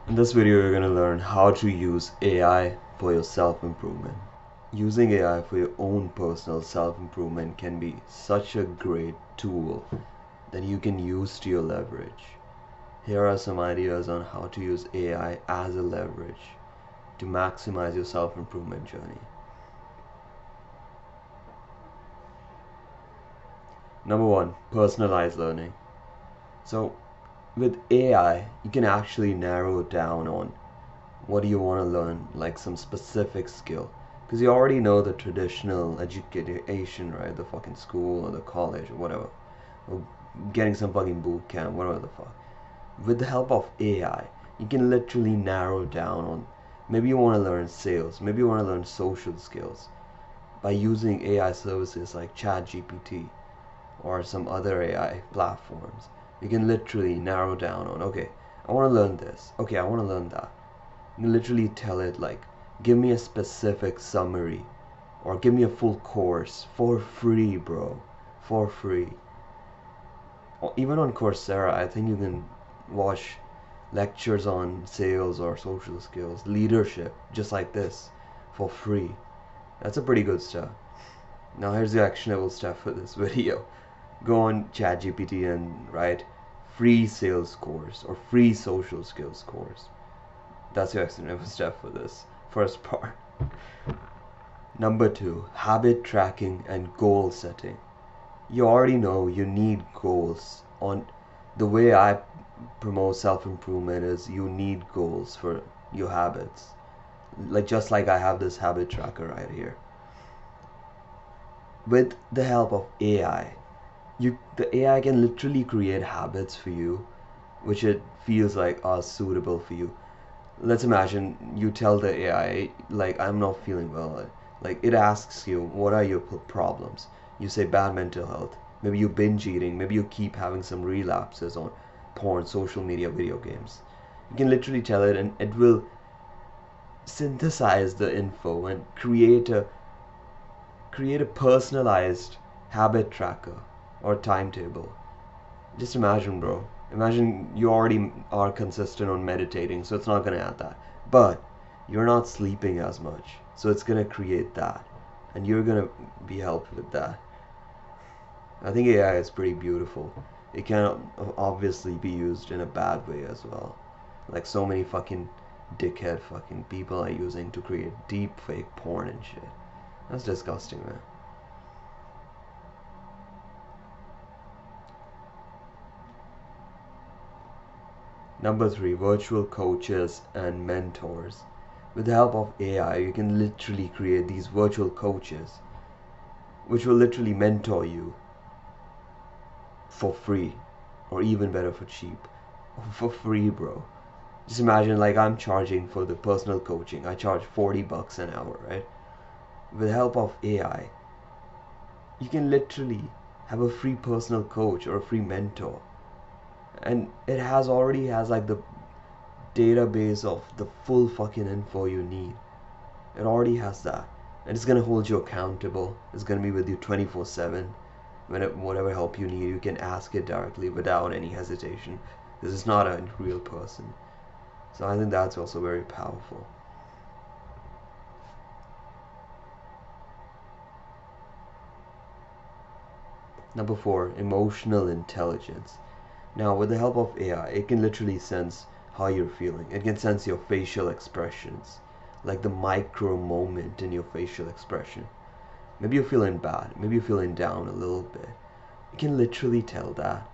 In this video, you're going to learn how to use AI for your self-improvement. Using AI for your own personal self-improvement can be such a great tool that you can use to your leverage. Here are some ideas on how to use AI as a leverage to maximize your self-improvement journey. Number one, personalized learning. So with AI, you can actually narrow down on what do you want to learn, like some specific skill. Because you already know the traditional education, right? The fucking school or the college or whatever. Or getting some fucking boot camp, whatever the fuck. With the help of AI, you can literally narrow down on maybe you want to learn sales, maybe you want to learn social skills. By using AI services like ChatGPT or some other AI platforms, you can literally narrow down on, okay, I want to learn this, okay, I want to learn that. You can literally tell it, like, give me a specific summary or give me a full course for free, bro, for free. Even on Coursera, I think you can watch lectures on sales or social skills, leadership, just like this, for free. That's a pretty good step. Now here's the actionable step for this video. Go on ChatGPT and write free sales course or free social skills course. That's your actionable step for this first part. Number two, habit tracking and goal setting. You already know you need goals. On the way I promote self-improvement is you need goals for your habits. Like just like I have this habit tracker right here. With the help of AI, the AI can literally create habits for you which it feels like are suitable for you. Let's imagine you tell the AI, like, I'm not feeling well. Like, it asks you, what are your problems? You say bad mental health. Maybe you binge eating. Maybe you keep having some relapses on porn, social media, video games. You can literally tell it and it will synthesize the info and create a personalized habit tracker or timetable. Just imagine, bro. Imagine you already are consistent on meditating, so it's not going to add that. But you're not sleeping as much, so it's going to create that. And you're going to be helped with that. I think AI is pretty beautiful. It can obviously be used in a bad way as well. Like so many fucking dickhead fucking people are using to create deep fake porn and shit. That's disgusting, man. Number three, virtual coaches and mentors. With the help of AI, you can literally create these virtual coaches which will literally mentor you for free, or even better, for cheap. For free, bro. Just imagine, like, I'm charging for the personal coaching. I charge $40 an hour, right? With the help of AI, you can literally have a free personal coach or a free mentor. And it already has like the database of the full fucking info you need. It already has that. And it's gonna hold you accountable. It's gonna be with you 24/7. Whatever help you need, you can ask it directly without any hesitation. This is not a real person. So I think that's also very powerful. Number four, emotional intelligence. Now, with the help of AI, it can literally sense how you're feeling. It can sense your facial expressions, like the micro moment in your facial expression. Maybe you're feeling bad. Maybe you're feeling down a little bit. You can literally tell that.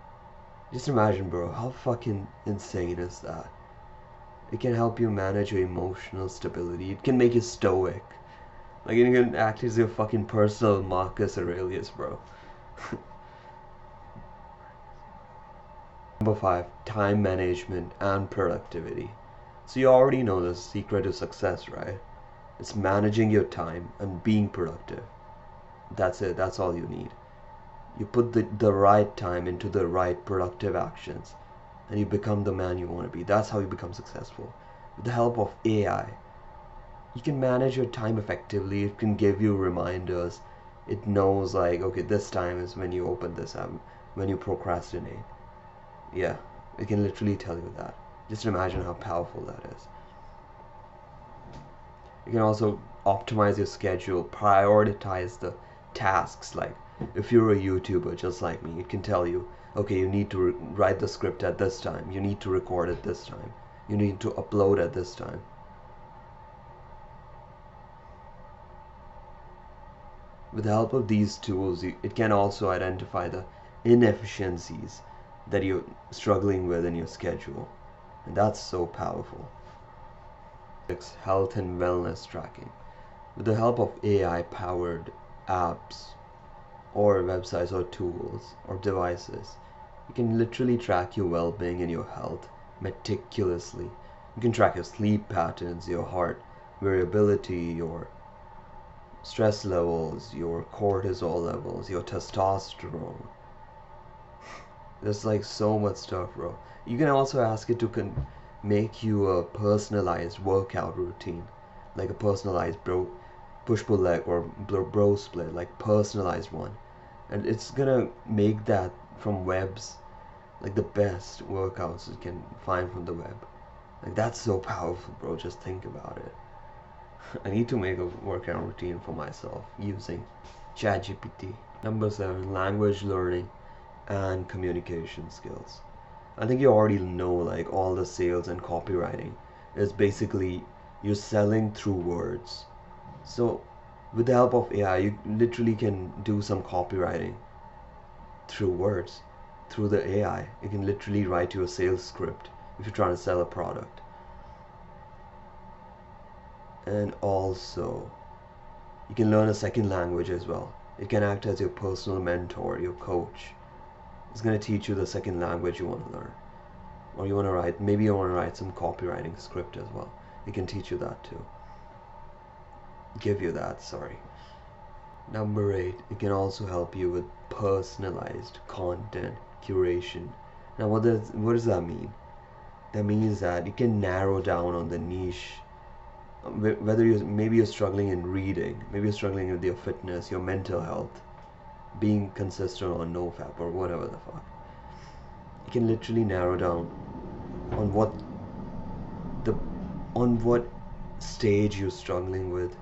Just imagine, bro, how fucking insane is that? It can help you manage your emotional stability. It can make you stoic. Like, it can act as your fucking personal Marcus Aurelius, bro. Number five, time management and productivity. So you already know the secret to success, right? It's managing your time and being productive. That's it. That's all you need. You put the right time into the right productive actions and you become the man you want to be. That's how you become successful. With the help of AI, you can manage your time effectively. It can give you reminders. It knows, like, okay, this time is when you open this app, when you procrastinate. Yeah, it can literally tell you that. Just imagine how powerful that is. You can also optimize your schedule, prioritize the tasks. Like if you're a YouTuber just like me, it can tell you, okay, you need to write the script at this time, you need to record at this time, you need to upload at this time. With the help of these tools, it can also identify the inefficiencies that you're struggling with in your schedule. And that's so powerful. 6. Health and wellness tracking. With the help of AI-powered apps or websites or tools or devices, you can literally track your well-being and your health meticulously. You can track your sleep patterns, your heart variability, your stress levels, your cortisol levels, your testosterone. There's like so much stuff, bro. You can also ask it to make you a personalized workout routine, like a personalized push-pull leg or bro split, like personalized one, and it's gonna make that from webs like the best workouts you can find from the web. Like that's so powerful, bro. Just think about it. I need to make a workout routine for myself using ChatGPT. Number 7, language learning and communication skills. I think you already know like all the sales and copywriting is basically you're selling through words. So with the help of AI, you literally can do some copywriting through words, through the AI. You can literally write you a sales script if you're trying to sell a product. And also, you can learn a second language as well. It can act as your personal mentor, your coach. It's going to teach you the second language you want to learn. Or you want to write, maybe you want to write some copywriting script as well. It can teach you that too. Give you that, sorry. Number 8, it can also help you with personalized content curation. Now what does that mean? That means that you can narrow down on the niche. Whether maybe you're struggling in reading, maybe you're struggling with your fitness, your mental health, being consistent on NoFap or whatever the fuck. You can literally narrow down on what stage you're struggling with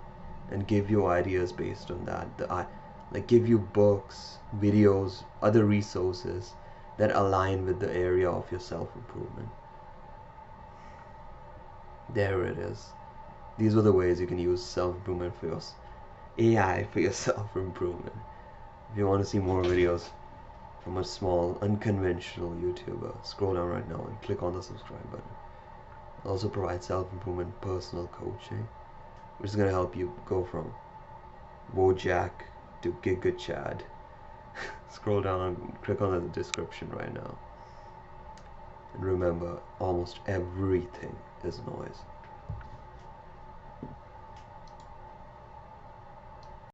and give you ideas based on that. Like give you books, videos, other resources that align with the area of your self-improvement. There it is. These were the ways you can use self-improvement for your AI for your self-improvement. If you want to see more videos from a small, unconventional YouTuber, scroll down right now and click on the subscribe button. I also provide self-improvement personal coaching, which is going to help you go from Wojak to Giga Chad. Scroll down and click on the description right now. And remember, almost everything is noise.